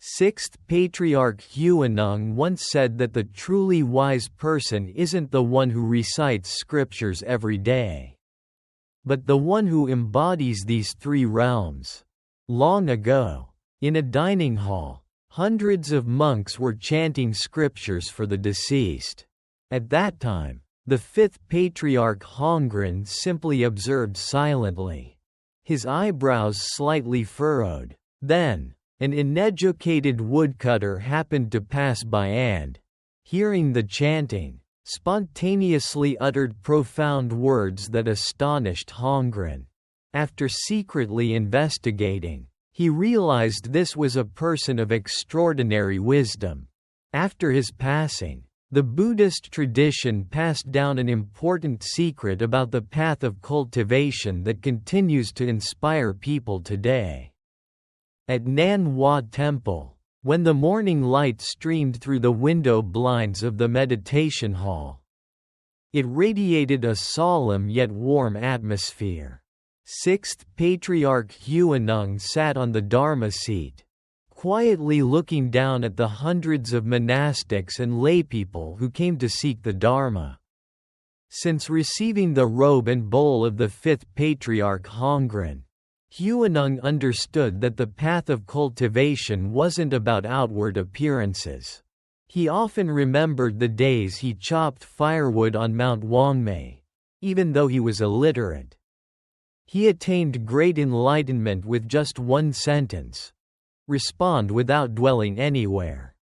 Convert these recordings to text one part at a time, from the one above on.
Sixth Patriarch Huineng once said that the truly wise person isn't the one who recites scriptures every day, but the one who embodies these three realms. Long ago, in a dining hall, hundreds of monks were chanting scriptures for the deceased. At that time, the fifth Patriarch Hongren simply observed silently, his eyebrows slightly furrowed. Then, an uneducated woodcutter happened to pass by and, hearing the chanting, spontaneously uttered profound words that astonished Hongren. After secretly investigating, he realized this was a person of extraordinary wisdom. After his passing, the Buddhist tradition passed down an important secret about the path of cultivation that continues to inspire people today. At Nan Hua Temple, when the morning light streamed through the window blinds of the meditation hall, it radiated a solemn yet warm atmosphere. Sixth Patriarch Huineng sat on the Dharma seat, quietly looking down at the hundreds of monastics and laypeople who came to seek the Dharma. Since receiving the robe and bowl of the fifth Patriarch Hongren, Huineng understood that the path of cultivation wasn't about outward appearances. He often remembered the days he chopped firewood on Mount Wangmei, even though he was illiterate. He attained great enlightenment with just one sentence: respond without dwelling anywhere.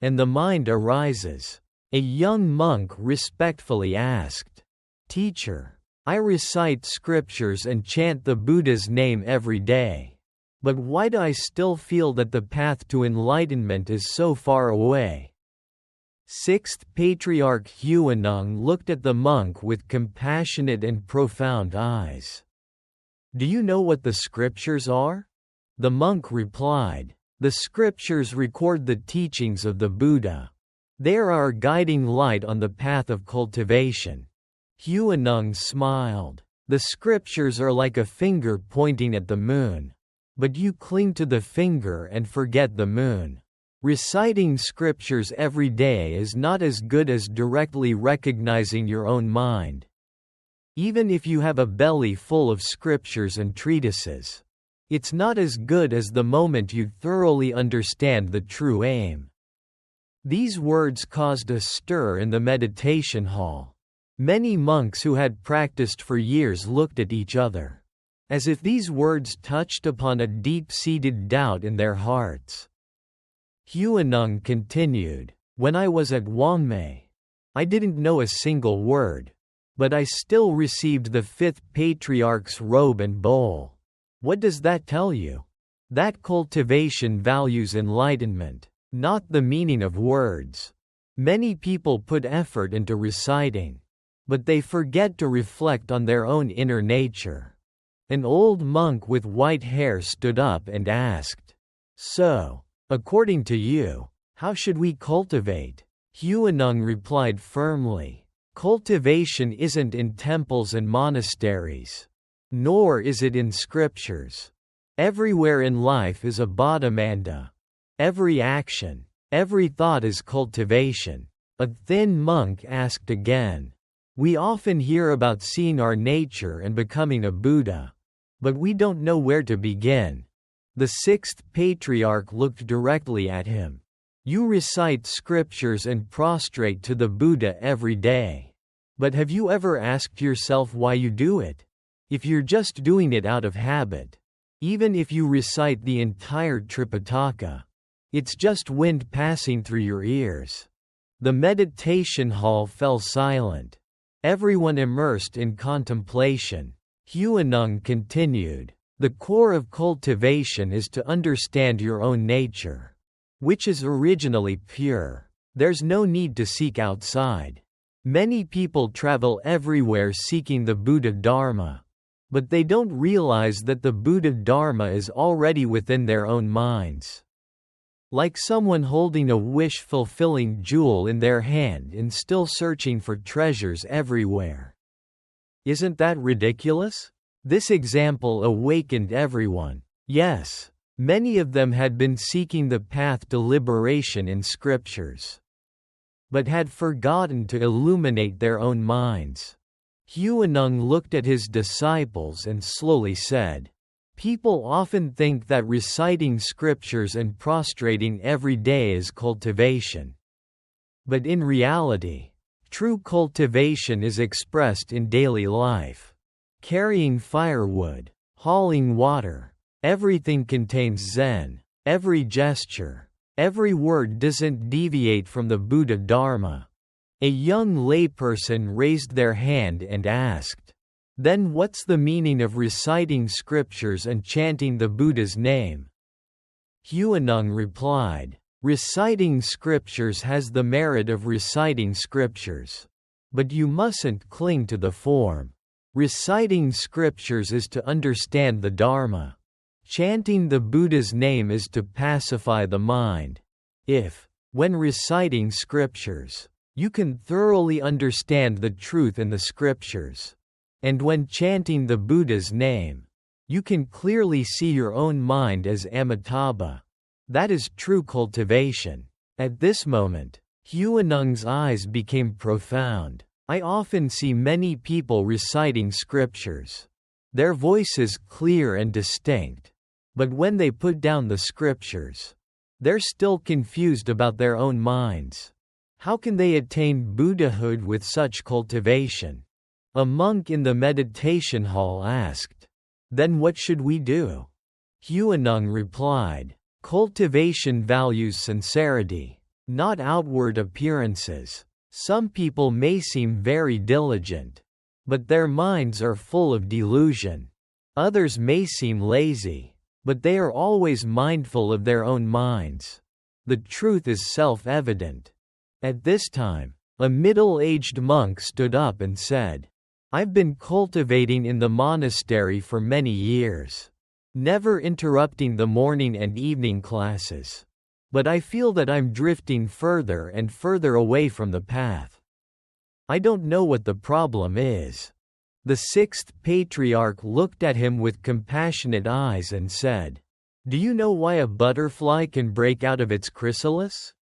And the mind arises. A young monk respectfully asked, "Teacher, I recite scriptures and chant the Buddha's name every day. But why do I still feel that the path to enlightenment is so far away?" Sixth Patriarch Huineng looked at the monk with compassionate and profound eyes. "Do you know what the scriptures are?" The monk replied, "The scriptures record the teachings of the Buddha. They are our guiding light on the path of cultivation." Huineng smiled. "The scriptures are like a finger pointing at the moon. But you cling to the finger and forget the moon. Reciting scriptures every day is not as good as directly recognizing your own mind. Even if you have a belly full of scriptures and treatises, it's not as good as the moment you thoroughly understand the true aim." These words caused a stir in the meditation hall. Many monks who had practiced for years looked at each other, as if these words touched upon a deep-seated doubt in their hearts. Huineng continued, "When I was at Wangmei, I didn't know a single word, but I still received the fifth Patriarch's robe and bowl. What does that tell you? That cultivation values enlightenment, not the meaning of words. Many people put effort into reciting, but they forget to reflect on their own inner nature." An old monk with white hair stood up and asked, "So, according to you, how should we cultivate?" Huineng replied firmly, "Cultivation isn't in temples and monasteries. Nor is it in scriptures. Everywhere in life is a bodhamanda. Every action, every thought is cultivation." A thin monk asked again, "We often hear about seeing our nature and becoming a Buddha, but we don't know where to begin." The sixth Patriarch looked directly at him. "You recite scriptures and prostrate to the Buddha every day. But have you ever asked yourself why you do it? If you're just doing it out of habit, even if you recite the entire Tripitaka, it's just wind passing through your ears." The meditation hall fell silent. Everyone immersed in contemplation. Huineng continued, "The core of cultivation is to understand your own nature, which is originally pure. There's no need to seek outside. Many people travel everywhere seeking the Buddha Dharma, but they don't realize that the Buddha Dharma is already within their own minds. Like someone holding a wish-fulfilling jewel in their hand and still searching for treasures everywhere. Isn't that ridiculous?" This example awakened everyone. Yes, Many of them had been seeking the path to liberation in scriptures, but had forgotten to illuminate their own minds. Huineng looked at his disciples and slowly said, "People often think that reciting scriptures and prostrating every day is cultivation. But in reality, true cultivation is expressed in daily life. Carrying firewood, hauling water, everything contains Zen. Every gesture, every word doesn't deviate from the Buddha Dharma." A young layperson raised their hand and asked, "Then what's the meaning of reciting scriptures and chanting the Buddha's name?" Huineng replied, "Reciting scriptures has the merit of reciting scriptures. But you mustn't cling to the form. Reciting scriptures is to understand the Dharma. Chanting the Buddha's name is to pacify the mind. If, when reciting scriptures, you can thoroughly understand the truth in the scriptures, and when chanting the Buddha's name, you can clearly see your own mind as Amitabha, that is true cultivation." At this moment, Huineng's eyes became profound. "I often see many people reciting scriptures. Their voice is clear and distinct. But when they put down the scriptures, they're still confused about their own minds. How can they attain Buddhahood with such cultivation?" A monk in the meditation hall asked, "Then what should we do?" Huineng replied, "Cultivation values sincerity, not outward appearances. Some people may seem very diligent, but their minds are full of delusion. Others may seem lazy, but they are always mindful of their own minds. The truth is self-evident." At this time, a middle-aged monk stood up and said, "I've been cultivating in the monastery for many years, never interrupting the morning and evening classes. But I feel that I'm drifting further and further away from the path. I don't know what the problem is." The sixth patriarch looked at him with compassionate eyes and said, "Do you know why a butterfly can break out of its chrysalis?"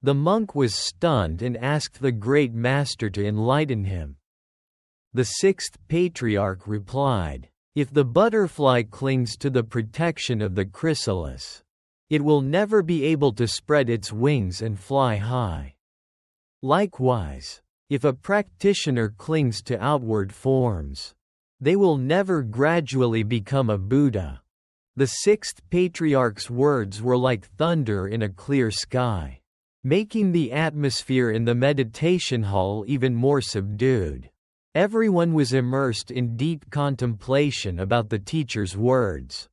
The monk was stunned and asked the great master to enlighten him. The sixth patriarch replied, "If the butterfly clings to the protection of the chrysalis, it will never be able to spread its wings and fly high. Likewise, if a practitioner clings to outward forms, they will never gradually become a Buddha." The sixth patriarch's words were like thunder in a clear sky, making the atmosphere in the meditation hall even more subdued. Everyone was immersed in deep contemplation about the teacher's words.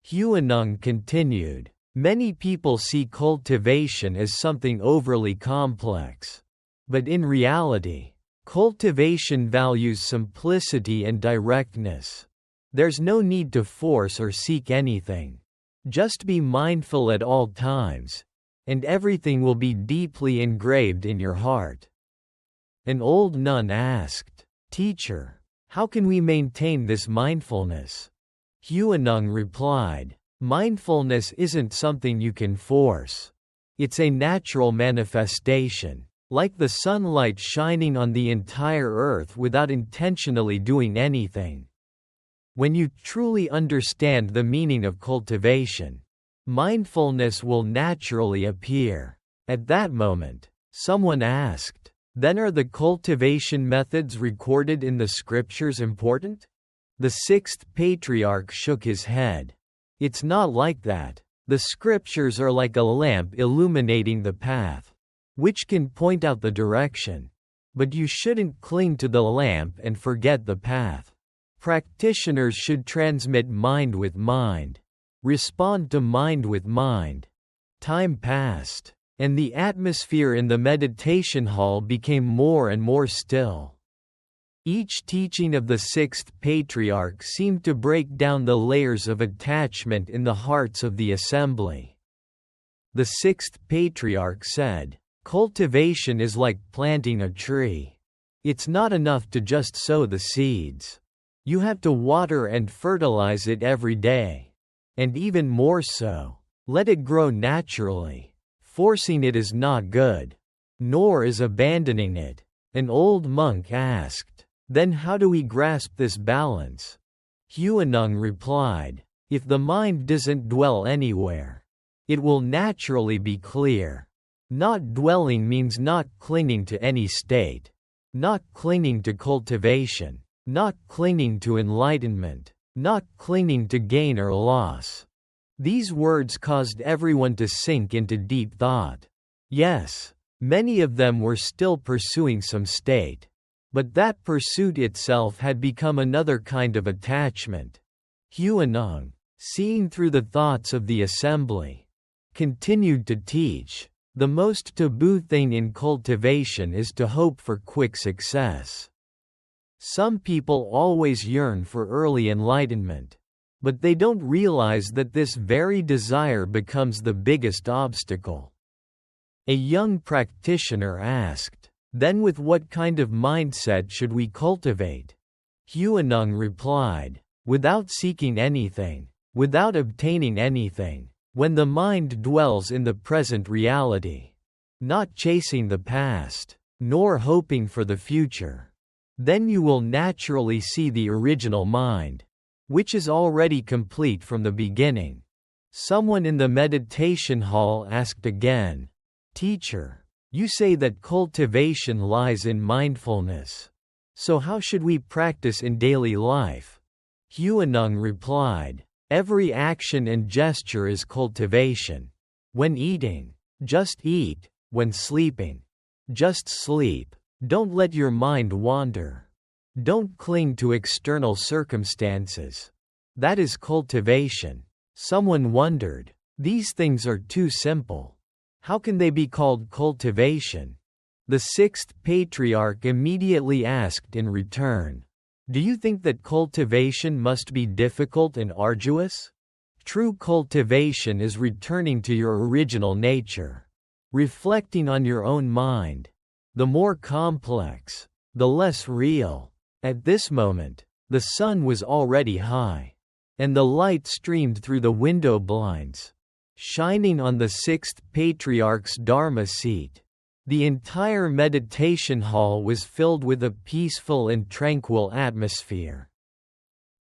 Huineng continued, "Many people see cultivation as something overly complex. But in reality, cultivation values simplicity and directness. There's no need to force or seek anything. Just be mindful at all times, and everything will be deeply engraved in your heart." An old nun asked, "Teacher, how can we maintain this mindfulness?" Huineng replied, "Mindfulness isn't something you can force. It's a natural manifestation, like the sunlight shining on the entire earth without intentionally doing anything." When you truly understand the meaning of cultivation, mindfulness will naturally appear. At that moment, someone asked, "Then are the cultivation methods recorded in the scriptures important?" The sixth patriarch shook his head. "It's not like that. The scriptures are like a lamp illuminating the path, which can point out the direction. But you shouldn't cling to the lamp and forget the path. Practitioners should transmit mind with mind, respond to mind with mind." Time passed, and the atmosphere in the meditation hall became more and more still. Each teaching of the sixth patriarch seemed to break down the layers of attachment in the hearts of the assembly. The sixth patriarch said, "Cultivation is like planting a tree. It's not enough to just sow the seeds. You have to water and fertilize it every day. And even more so, let it grow naturally. Forcing it is not good, nor is abandoning it. An old monk asked, "Then how do we grasp this balance?" Huineng replied, "If the mind doesn't dwell anywhere, it will naturally be clear. Not dwelling means not clinging to any state, not clinging to cultivation, not clinging to enlightenment, not clinging to gain or loss." These words caused everyone to sink into deep thought. Yes, many of them were still pursuing some state, but that pursuit itself had become another kind of attachment. Huineng, seeing through the thoughts of the assembly, continued to teach, "The most taboo thing in cultivation is to hope for quick success. Some people always yearn for early enlightenment, but they don't realize that this very desire becomes the biggest obstacle." A young practitioner asked, "Then with what kind of mindset should we cultivate?" Huineng replied, "Without seeking anything, without obtaining anything, when the mind dwells in the present reality, not chasing the past, nor hoping for the future, then you will naturally see the original mind, which is already complete from the beginning." Someone in the meditation hall asked again, "Teacher, you say that cultivation lies in mindfulness. So how should we practice in daily life?" Huineng replied, "Every action and gesture is cultivation. When eating, just eat. When sleeping, just sleep. Don't let your mind wander. Don't cling to external circumstances. That is cultivation." Someone wondered, "These things are too simple. How can they be called cultivation?" The sixth patriarch immediately asked in return, "Do you think that cultivation must be difficult and arduous? True cultivation is returning to your original nature, reflecting on your own mind. The more complex, the less real." At this moment, the sun was already high, and the light streamed through the window blinds, shining on the sixth patriarch's Dharma seat. The entire meditation hall was filled with a peaceful and tranquil atmosphere.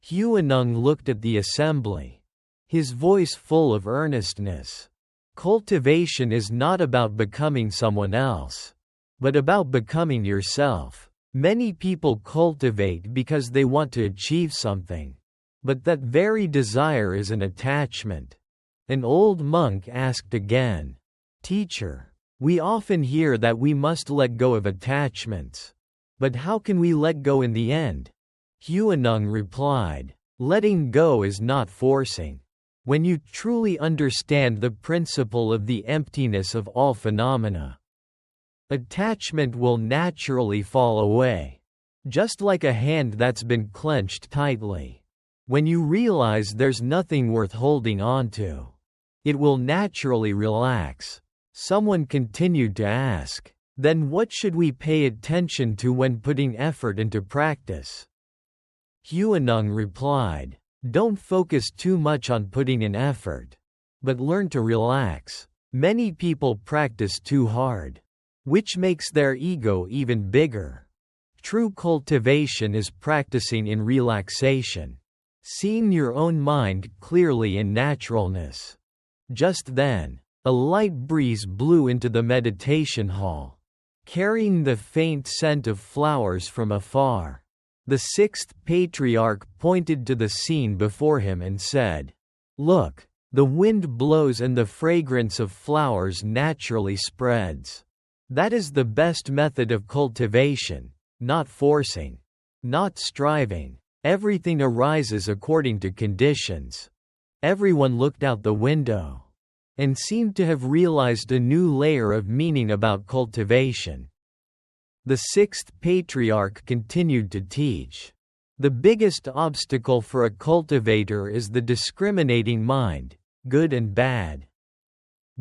Huineng looked at the assembly, his voice full of earnestness. Cultivation is not about becoming someone else, but about becoming yourself. Many people cultivate because they want to achieve something, but that very desire is an attachment. An old monk asked again, "Teacher, we often hear that we must let go of attachments. But how can we let go in the end?" Huineng replied, "Letting go is not forcing. When you truly understand the principle of the emptiness of all phenomena, attachment will naturally fall away. Just like a hand that's been clenched tightly. When you realize there's nothing worth holding on to, it will naturally relax." Someone continued to ask, "Then what should we pay attention to when putting effort into practice?" Huineng replied, "Don't focus too much on putting in effort, but learn to relax. Many people practice too hard, which makes their ego even bigger. True cultivation is practicing in relaxation, seeing your own mind clearly in naturalness." Just then, a light breeze blew into the meditation hall, carrying the faint scent of flowers from afar. The sixth patriarch pointed to the scene before him and said, "Look, the wind blows and the fragrance of flowers naturally spreads. That is the best method of cultivation, not forcing, not striving. Everything arises according to conditions." Everyone looked out the window, and seemed to have realized a new layer of meaning about cultivation. The sixth patriarch continued to teach, "The biggest obstacle for a cultivator is the discriminating mind, good and bad,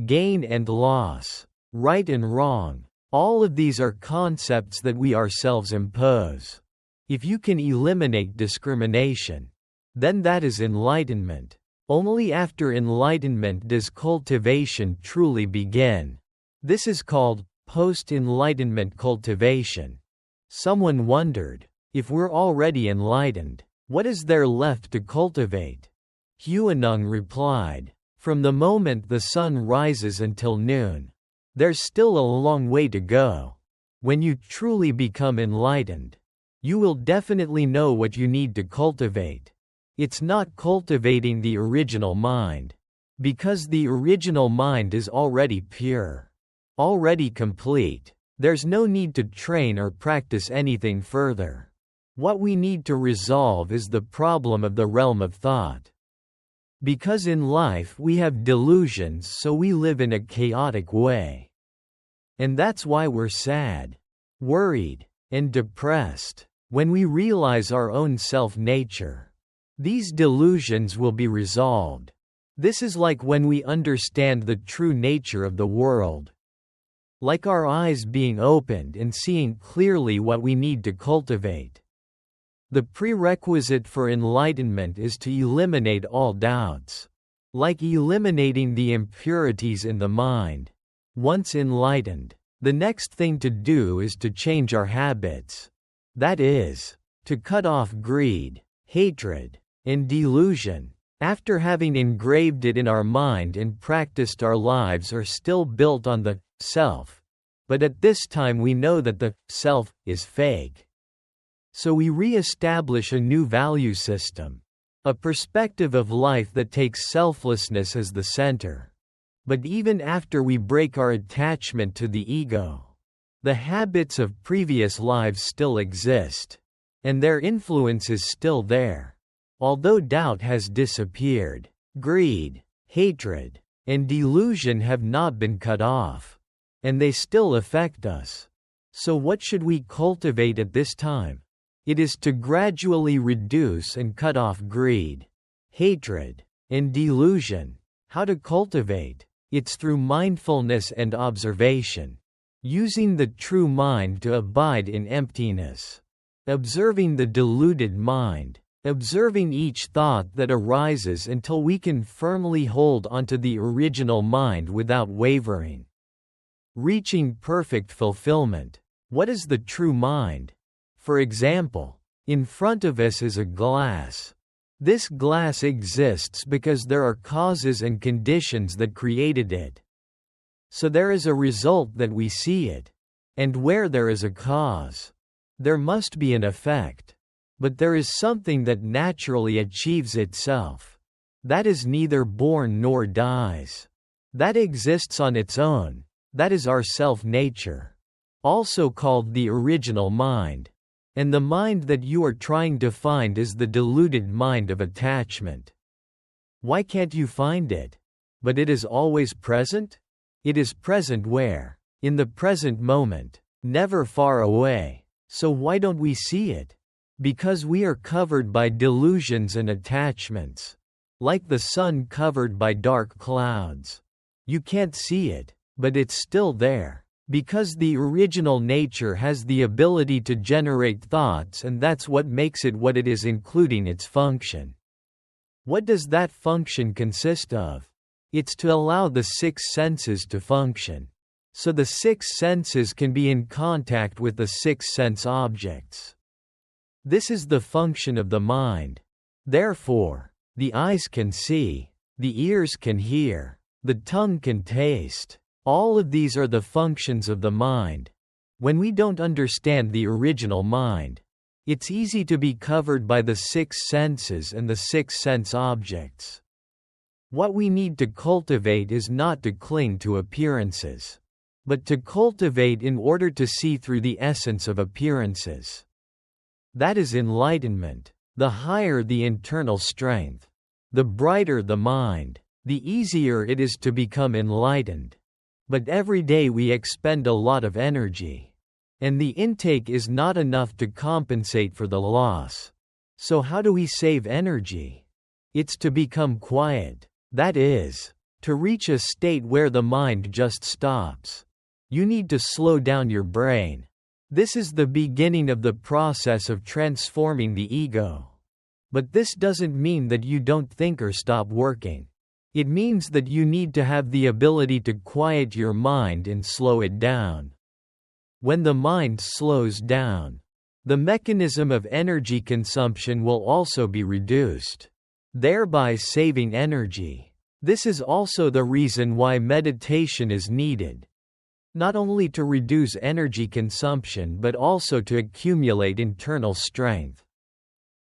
gain and loss, right and wrong. All of these are concepts that we ourselves impose. If you can eliminate discrimination, then that is enlightenment. Only after enlightenment does cultivation truly begin. This is called post-enlightenment cultivation. Someone wondered, if we're already enlightened, what is there left to cultivate? Huineng replied, from the moment the sun rises until noon, there's still a long way to go. When you truly become enlightened, you will definitely know what you need to cultivate. It's not cultivating the original mind, because the original mind is already pure, already complete. There's no need to train or practice anything further. What we need to resolve is the problem of the realm of thought. Because in life we have delusions, so we live in a chaotic way. And that's why we're sad, worried, and depressed. When we realize our own self-nature, these delusions will be resolved. This is like when we understand the true nature of the world. Like our eyes being opened and seeing clearly what we need to cultivate. The prerequisite for enlightenment is to eliminate all doubts. Like eliminating the impurities in the mind. Once enlightened, the next thing to do is to change our habits. That is, to cut off greed, hatred, and delusion. After having engraved it in our mind and practiced, our lives are still built on the self. But at this time we know that the self is fake. So we re-establish a new value system. A perspective of life that takes selflessness as the center. But even after we break our attachment to the ego, the habits of previous lives still exist. And their influence is still there. Although doubt has disappeared, greed, hatred, and delusion have not been cut off. And they still affect us. So what should we cultivate at this time? It is to gradually reduce and cut off greed, hatred, and delusion. How to cultivate? It's through mindfulness and observation. Using the true mind to abide in emptiness. Observing the deluded mind. Observing each thought that arises until we can firmly hold onto the original mind without wavering. Reaching perfect fulfillment. What is the true mind? For example, in front of us is a glass. This glass exists because there are causes and conditions that created it. So there is a result that we see it. And where there is a cause, there must be an effect. But there is something that naturally achieves itself. That is neither born nor dies. That exists on its own. That is our self-nature. Also called the original mind. And the mind that you are trying to find is the deluded mind of attachment. Why can't you find it? But it is always present? It is present where? In the present moment, never far away. So why don't we see it? Because we are covered by delusions and attachments. Like the sun covered by dark clouds. You can't see it, but it's still there. Because the original nature has the ability to generate thoughts, and that's what makes it what it is, including its function. What does that function consist of? It's to allow the six senses to function. So the six senses can be in contact with the six sense objects. This is the function of the mind. Therefore, the eyes can see, the ears can hear, the tongue can taste. All of these are the functions of the mind. When we don't understand the original mind, it's easy to be covered by the six senses and the six sense objects. What we need to cultivate is not to cling to appearances, but to cultivate in order to see through the essence of appearances. That is enlightenment. The higher the internal strength, the brighter the mind, the easier it is to become enlightened. But every day we expend a lot of energy. And the intake is not enough to compensate for the loss. So how do we save energy? It's to become quiet. That is, to reach a state where the mind just stops. You need to slow down your brain. This is the beginning of the process of transforming the ego. But this doesn't mean that you don't think or stop working. It means that you need to have the ability to quiet your mind and slow it down. When the mind slows down, the mechanism of energy consumption will also be reduced, thereby saving energy. This is also the reason why meditation is needed. Not only to reduce energy consumption but also to accumulate internal strength.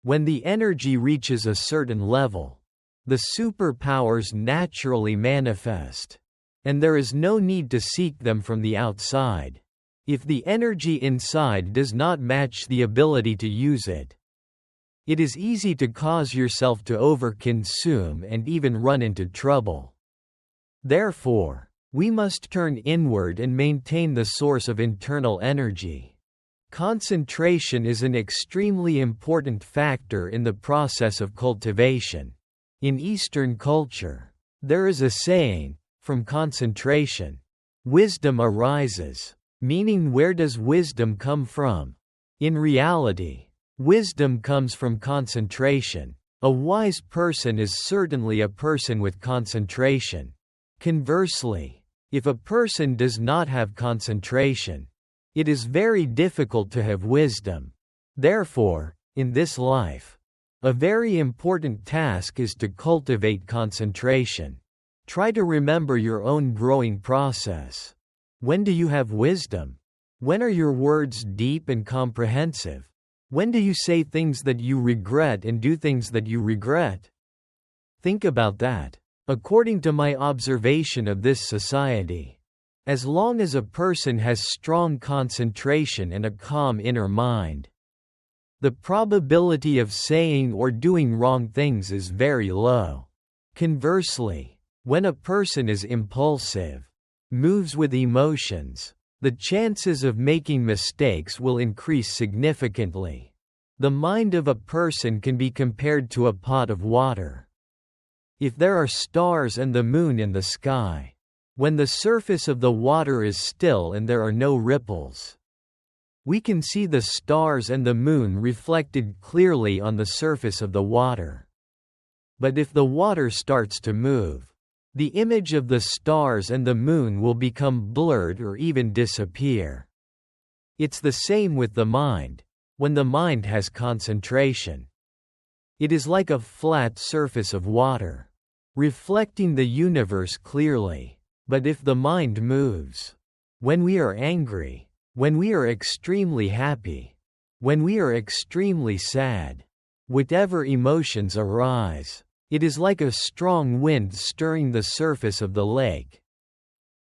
When the energy reaches a certain level, the superpowers naturally manifest, and there is no need to seek them from the outside. If the energy inside does not match the ability to use it, it is easy to cause yourself to overconsume and even run into trouble. Therefore, we must turn inward and maintain the source of internal energy. Concentration is an extremely important factor in the process of cultivation. In Eastern culture, there is a saying, "From concentration, wisdom arises," meaning where does wisdom come from? In reality, wisdom comes from concentration. A wise person is certainly a person with concentration. Conversely, if a person does not have concentration, it is very difficult to have wisdom. Therefore, in this life, a very important task is to cultivate concentration. Try to remember your own growing process. When do you have wisdom? When are your words deep and comprehensive? When do you say things that you regret and do things that you regret? Think about that. According to my observation of this society, as long as a person has strong concentration and a calm inner mind, the probability of saying or doing wrong things is very low. Conversely, when a person is impulsive, moves with emotions, the chances of making mistakes will increase significantly. The mind of a person can be compared to a pot of water. If there are stars and the moon in the sky, when the surface of the water is still and there are no ripples, we can see the stars and the moon reflected clearly on the surface of the water. But if the water starts to move, the image of the stars and the moon will become blurred or even disappear. It's the same with the mind. When the mind has concentration, it is like a flat surface of water, reflecting the universe clearly. But if the mind moves, when we are angry, when we are extremely happy, when we are extremely sad, whatever emotions arise, it is like a strong wind stirring the surface of the lake,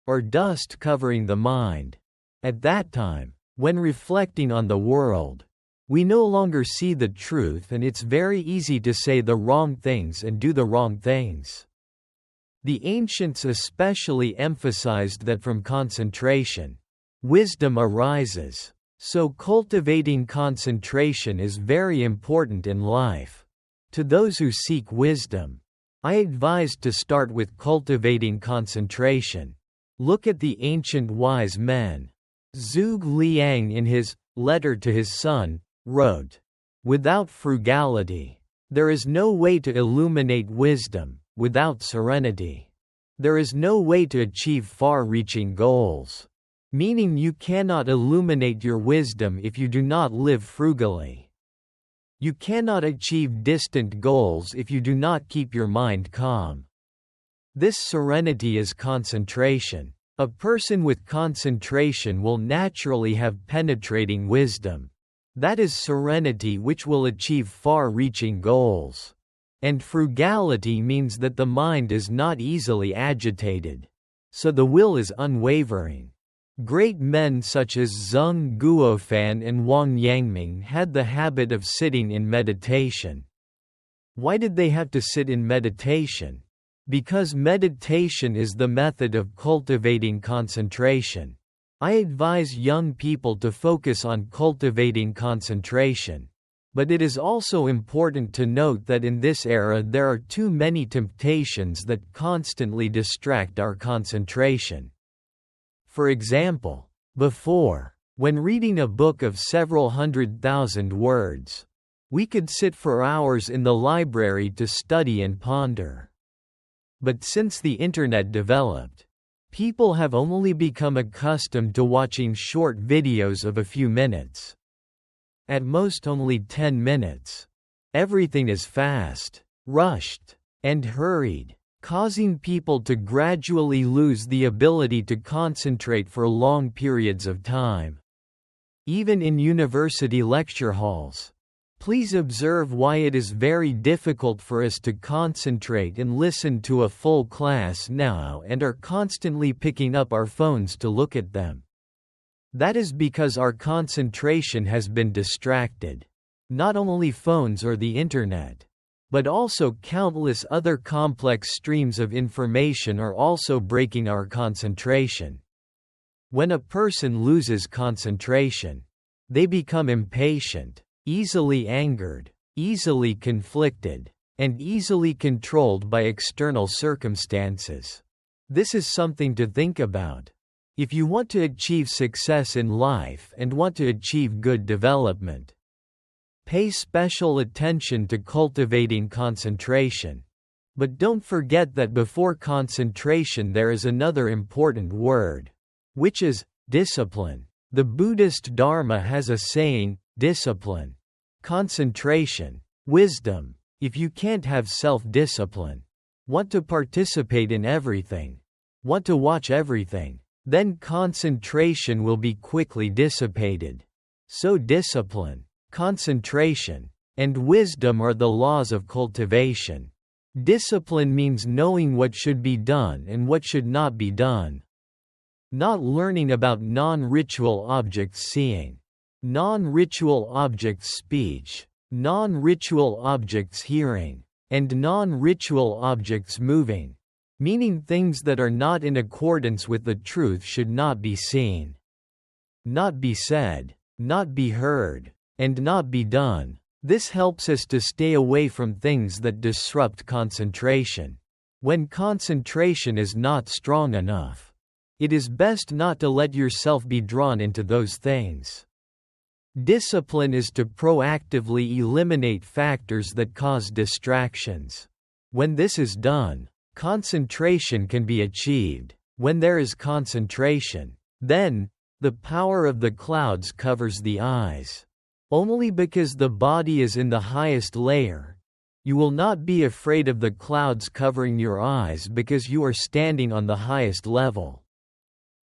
or dust covering the mind. At that time, when reflecting on the world, we no longer see the truth and it's very easy to say the wrong things and do the wrong things. The ancients especially emphasized that from concentration, wisdom arises, so cultivating concentration is very important in life. To those who seek wisdom, I advise to start with cultivating concentration. Look at the ancient wise men. Zhuge Liang in his letter to his son wrote, "Without frugality, there is no way to illuminate wisdom. Without serenity, there is no way to achieve far-reaching goals." Meaning you cannot illuminate your wisdom if you do not live frugally. You cannot achieve distant goals if you do not keep your mind calm. This serenity is concentration. A person with concentration will naturally have penetrating wisdom. That is serenity which will achieve far-reaching goals. And frugality means that the mind is not easily agitated. So the will is unwavering. Great men such as Zheng Guofan and Wang Yangming had the habit of sitting in meditation. Why did they have to sit in meditation? Because meditation is the method of cultivating concentration. I advise young people to focus on cultivating concentration. But it is also important to note that in this era there are too many temptations that constantly distract our concentration. For example, before, when reading a book of several 100,000 words, We could sit for hours in the library to study and ponder. But since the internet developed, people have only become accustomed to watching short videos of a few minutes. At most only 10 minutes. Everything is fast, rushed, and hurried, causing people to gradually lose the ability to concentrate for long periods of time. Even in university lecture halls, please observe why it is very difficult for us to concentrate and listen to a full class now and are constantly picking up our phones to look at them. That is because our concentration has been distracted. Not only phones or the internet, but also countless other complex streams of information are also breaking our concentration. When a person loses concentration, they become impatient, easily angered, easily conflicted, and easily controlled by external circumstances. This is something to think about. If you want to achieve success in life and want to achieve good development, pay special attention to cultivating concentration. But don't forget that before concentration there is another important word, which is discipline. The Buddhist Dharma has a saying, discipline, concentration, wisdom. If you can't have self-discipline, want to participate in everything, want to watch everything, then concentration will be quickly dissipated. So discipline, concentration, and wisdom are the laws of cultivation. Discipline means knowing what should be done and what should not be done. Not learning about non-ritual objects seeing, non-ritual objects speech, non-ritual objects hearing, and non-ritual objects moving, meaning things that are not in accordance with the truth should not be seen, not be said, not be heard, and not be done. This helps us to stay away from things that disrupt concentration. When concentration is not strong enough, it is best not to let yourself be drawn into those things. Discipline is to proactively eliminate factors that cause distractions. When this is done, concentration can be achieved. When there is concentration, then, the power of the clouds covers the eyes. Only because the body is in the highest layer, you will not be afraid of the clouds covering your eyes because you are standing on the highest level.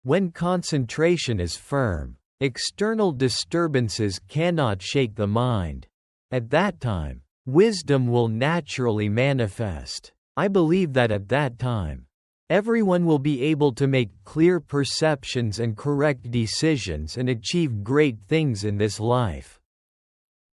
When concentration is firm, external disturbances cannot shake the mind. At that time, wisdom will naturally manifest. I believe that at that time, everyone will be able to make clear perceptions and correct decisions and achieve great things in this life.